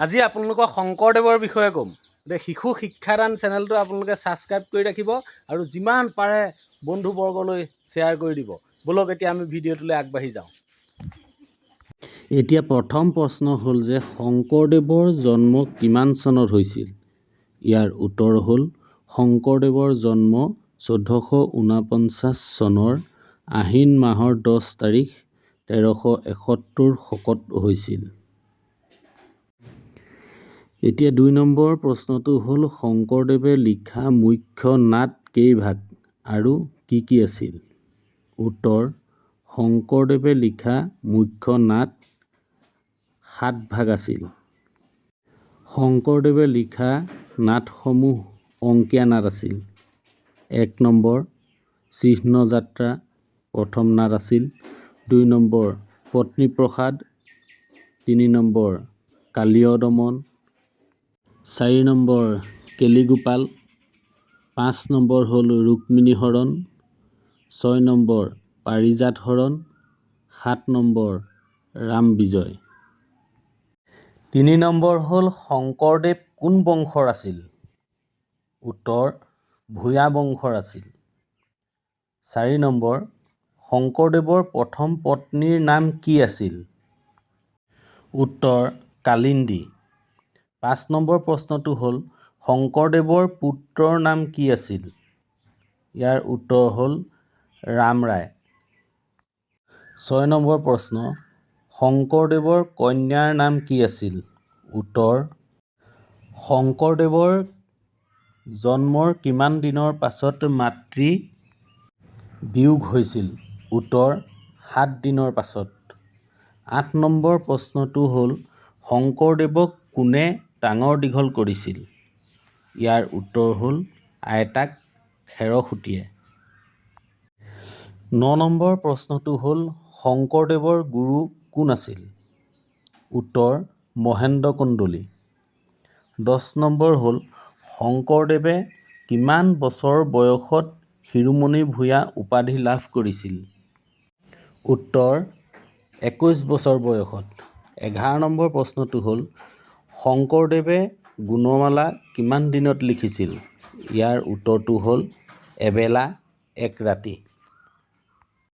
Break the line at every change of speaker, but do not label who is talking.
আজি আপোনালোকক শংকৰদেৱৰ বিষয়ে ক'ম। শিশু শিক্ষাদান চেনেলটো আপোনালোকে ছাবস্ক্ৰাইব কৰি ৰাখিব আৰু যিমান পাৰে বন্ধুবৰ্গলৈ শ্বেয়াৰ কৰি দিব। ব'লক এতিয়া আমি ভিডিঅ'টোলৈ আগবাঢ়ি যাওঁ। এতিয়া প্ৰথম প্ৰশ্ন হ'ল যে শংকৰদেৱৰ জন্ম কিমান চনত হৈছিল? ইয়াৰ উত্তৰ হ'ল শংকৰদেৱৰ জন্ম 1449 চনৰ আহিন মাহৰ 10 তাৰিখ 1371 শকত হৈছিল। এতিয়া 2 নম্বৰ প্ৰশ্নটো হ'ল শংকৰদেৱে লিখা মুখ্য নাট কেইভাগ আৰু কি কি আছিল? উত্তৰ: শংকৰদেৱে লিখা মুখ্য নাট 7 ভাগ আছিল। শংকৰদেৱে লিখা নাটসমূহ অংকীয়া নাট আছিল। 1 নম্বৰ চিহ্ন যাত্ৰা প্ৰথম নাট আছিল। 2 নম্বৰ পত্নীপ্ৰসাদ, 3 নম্বৰ কালীয় দমন, 4 নম্বৰ কেলিগোপাল, 5 নম্বৰ হ'ল ৰুক্মিণী হৰণ, 6 নম্বৰ পাৰিজাত হৰণ, 7 নম্বৰ ৰাম বিজয়। 3 নম্বৰ হ'ল শংকৰদেৱ কোন বংশৰ আছিল? উত্তৰ: ভূঞা বংশৰ আছিল। 4 নম্বৰ শংকৰদেৱৰ প্ৰথম পত্নীৰ নাম কি আছিল? উত্তৰ: কালিন্দী। 5 নম্বৰ প্ৰশ্নটো হ'ল শংকৰদেৱৰ পুত্ৰৰ নাম কি আছিল? ইয়াৰ উত্তৰ হ'ল ৰামৰায়। 6 নম্বৰ প্ৰশ্ন শংকৰদেৱৰ কন্যাৰ নাম কি আছিল? উত্তৰ: শংকৰদেৱৰ জন্মৰ কিমান দিনৰ পাছত মাতৃ বিয়োগ হৈছিল? উত্তৰ: 7 দিনৰ পাছত। 8 নম্বৰ প্ৰশ্নটো হ'ল শংকৰদেৱক কোনে ডাঙৰ দীঘল কৰিছিল? ইয়াৰ উত্তৰ হ'ল আইতাক খেৰসুতীয়ে। 9 নম্বৰ প্ৰশ্নটো হ'ল শংকৰদেৱৰ গুৰু কোন আছিল? উত্তৰ: মহেন্দ্ৰ কন্দলী। 10 নম্বৰ হ'ল শংকৰদেৱে কিমান বছৰ বয়সত শিৰোমণি ভূঞা উপাধি লাভ কৰিছিল? উত্তৰ: 21 বছৰ বয়সত। 11 নম্বৰ প্ৰশ্নটো হ'ল শংকৰদেৱে গুণমালা কিমান দিনত লিখিছিল? ইয়াৰ উত্তৰটো হ'ল এবেলা এক ৰাতি।